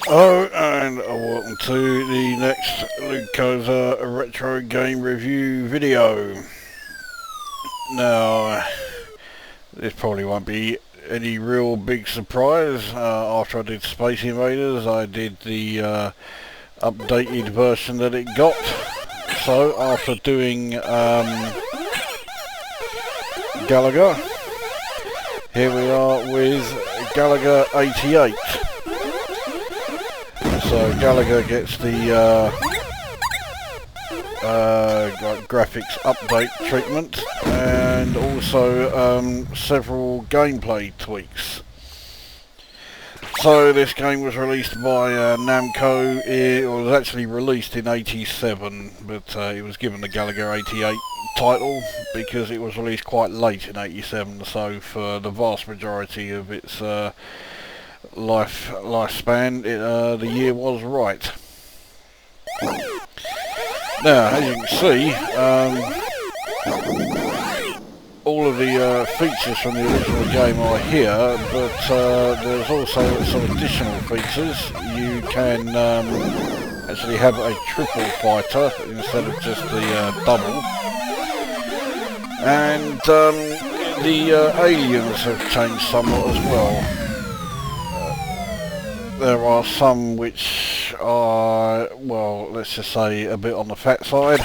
Hello and welcome to the next Lukozer retro game review video. Now, this probably won't be any real big surprise. After I did Space Invaders, I did the updated version that it got. So after doing Galaga, here we are with Galaga 88. So Galaga gets the graphics update treatment and also several gameplay tweaks. So this game was released by Namco. It was actually released in 87, but it was given the Galaga 88 title because it was released quite late in 87, so for the vast majority of its lifespan, the year was right. Now, as you can see, all of the features from the original game are here, but there's also some additional features. You can actually have a triple fighter instead of just the double, and the aliens have changed somewhat as well. There are some which are, well, let's just say a bit on the fat side.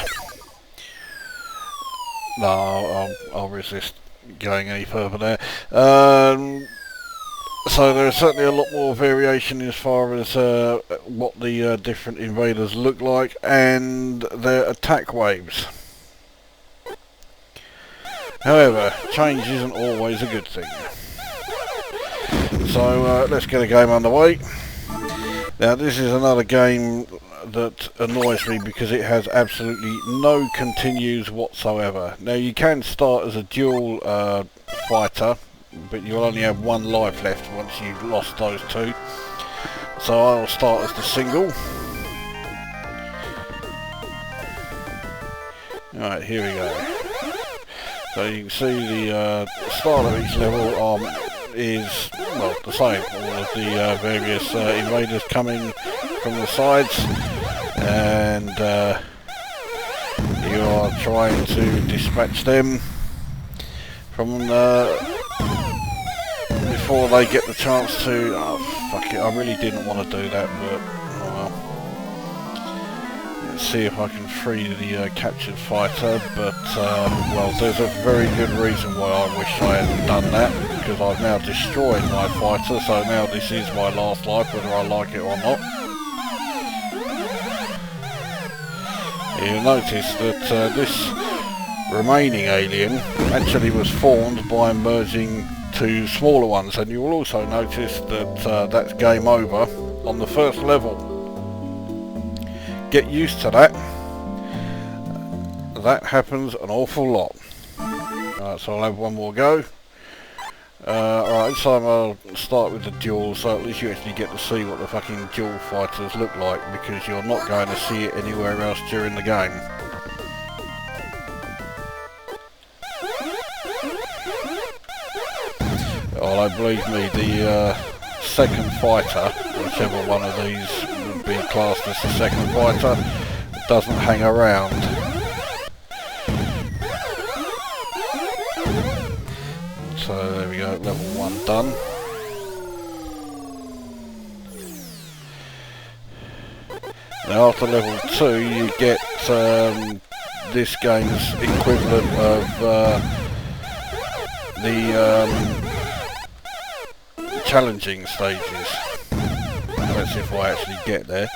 No, I'll resist going any further there. So there's certainly a lot more variation as far as what the different invaders look like and their attack waves. However, change isn't always a good thing. So let's get a game underway. Now this is another game that annoys me because it has absolutely no continues whatsoever. Now you can start as a dual fighter, but you'll only have one life left once you've lost those two. So I'll start as the single. Alright, here we go. So you can see the start of each level is, well, the same. All of the various invaders coming from the sides, and you are trying to dispatch them from before they get the chance to. Oh fuck it! I really didn't want to do that, but oh well. Let's see if I can free the captured fighter. But well, there's a very good reason why I wish I hadn't done that, because I've now destroyed my fighter. So now this is my last life, whether I like it or not. You'll notice that this remaining alien actually was formed by merging two smaller ones, and you will also notice that that's game over on the first level. Get used to that. That happens an awful lot. Alright, so I'll have one more go. Alright, this time I'll start with the duel, so at least you actually get to see what the fucking duel fighters look like, because you're not going to see it anywhere else during the game. Although, believe me, the second fighter, whichever one of these would be classed as the second fighter, doesn't hang around. So there we go, level 1 done. Now after level 2 you get this game's equivalent of the challenging stages. Let's see if I actually get there.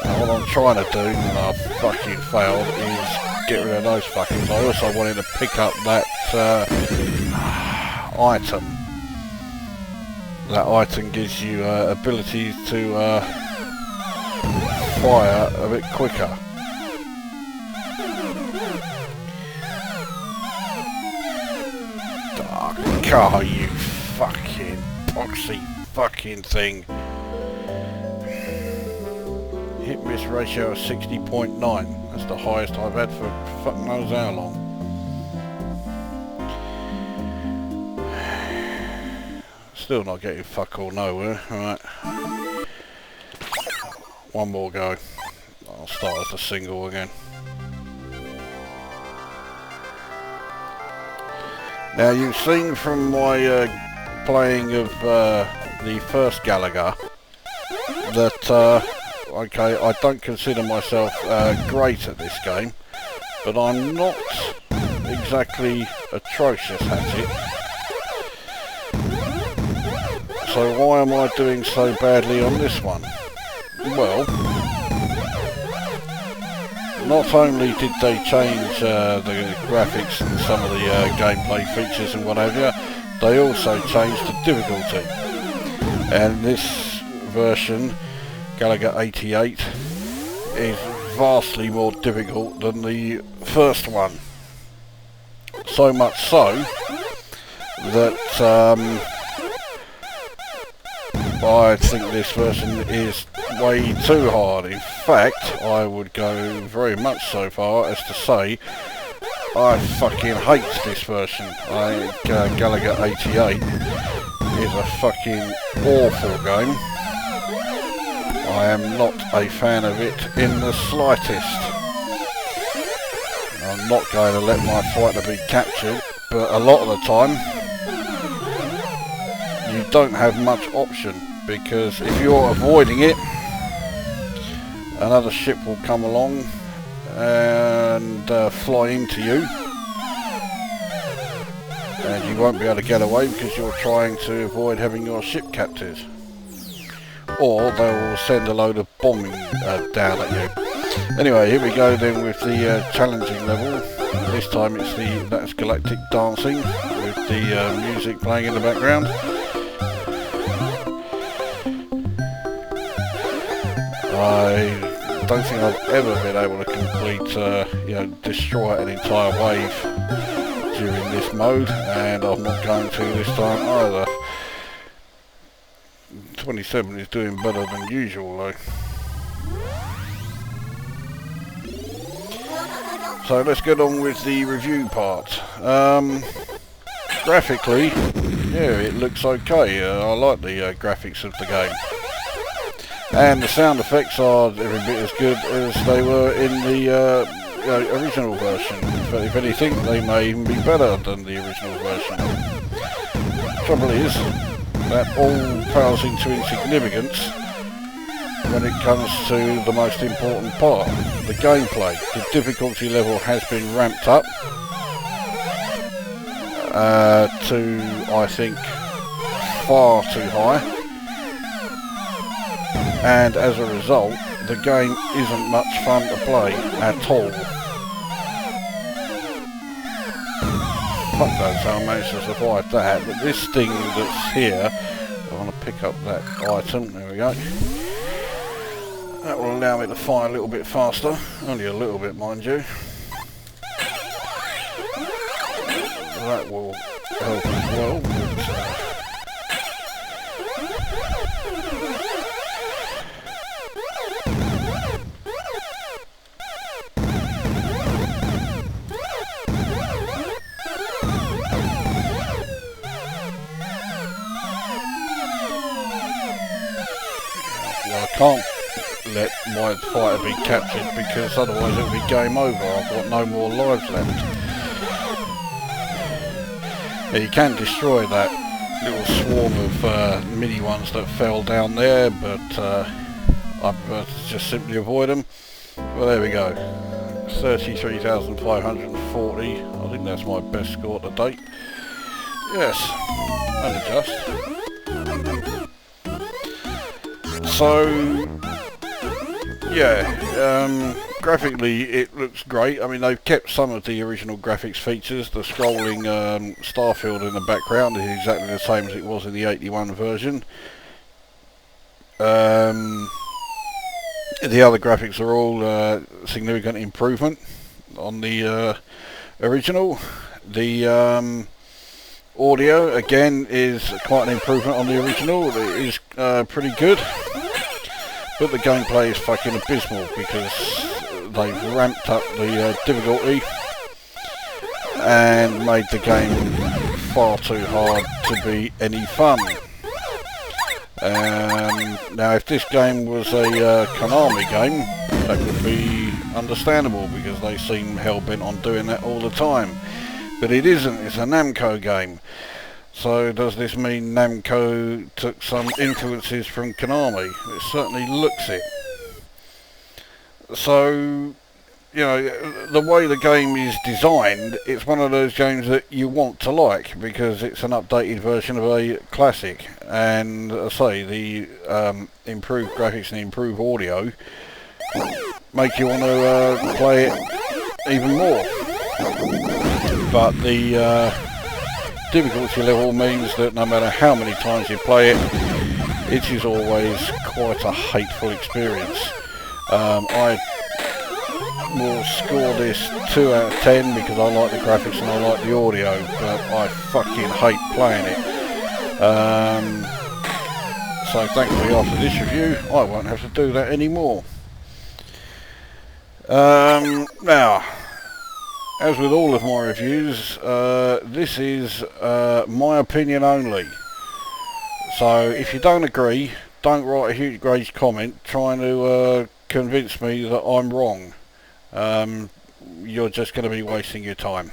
Now what I'm trying to do, and I've fucking failed, is get rid of those fuckers. I also wanted to pick up that item. That item gives you abilities to fire a bit quicker. Oh, you fucking boxy fucking thing. Hit miss ratio of 60.9. That's the highest I've had for fuck knows how long. Still not getting fuck all nowhere. Right. One more go. I'll start as a single again. Now you've seen from my playing of the first Galaga that okay, I don't consider myself great at this game, but I'm not exactly atrocious at it. So why am I doing so badly on this one? Well, not only did they change the graphics and some of the gameplay features and what have you, they also changed the difficulty. And this version, Galaga 88, is vastly more difficult than the first one. So much so that I think this version is way too hard. In fact, I would go very much so far as to say I fucking hate this version. I think Galaga 88 is a fucking awful game. I am not a fan of it in the slightest. I'm not going to let my fighter be captured, but a lot of the time you don't have much option, because if you're avoiding it, another ship will come along and fly into you, and you won't be able to get away because you're trying to avoid having your ship captured. Or they will send a load of bombing down at you. Anyway, here we go then with the challenging level. This time it's that's galactic dancing with the music playing in the background. I don't think I've ever been able to complete, destroy an entire wave during this mode, and I'm not going to this time either. 27 is doing better than usual though. So let's get on with the review part. Graphically, yeah, it looks okay. I like the graphics of the game. And the sound effects are every bit as good as they were in the original version. But if anything, they may even be better than the original version. The trouble is, that all pales into insignificance when it comes to the most important part, the gameplay. The difficulty level has been ramped up to, I think, far too high, and as a result the game isn't much fun to play at all. Fuck knows how I managed to survive that, but this thing that's here, I want to pick up that item, there we go. That will allow me to fire a little bit faster, only a little bit mind you. That will help as well, but, I can't let my fighter be captured because otherwise it'll be game over. I've got no more lives left. Yeah, you can destroy that little swarm of mini ones that fell down there, but I prefer to just simply avoid them. Well, there we go. 33,540. I think that's my best score to date. Yes, and adjust. So, yeah, graphically it looks great. I mean, they've kept some of the original graphics features. The scrolling starfield in the background is exactly the same as it was in the 81 version. The other graphics are all significant improvement on the original. The audio, again, is quite an improvement on the original. It is pretty good. But the gameplay is fucking abysmal because they've ramped up the difficulty and made the game far too hard to be any fun. Now if this game was a Konami game, that would be understandable because they seem hell-bent on doing that all the time. But it isn't, it's a Namco game. So does this mean Namco took some influences from Konami? It certainly looks it. So, you know, the way the game is designed, it's one of those games that you want to like because it's an updated version of a classic. And I say, the improved graphics and improved audio make you want to play it even more. But the difficulty level means that no matter how many times you play it, it is always quite a hateful experience. I will score this 2 out of 10 because I like the graphics and I like the audio, but I fucking hate playing it. So thankfully after this review I won't have to do that anymore. Now, as with all of my reviews, this is my opinion only. So if you don't agree, don't write a huge rage comment trying to convince me that I'm wrong. You're just going to be wasting your time.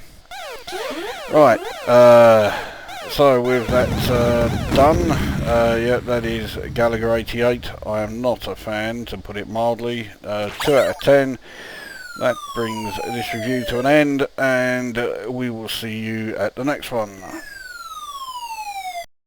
Right, so with that done, yeah, that is Galaga 88. I am not a fan, to put it mildly. 2 out of 10. That brings this review to an end, and we will see you at the next one.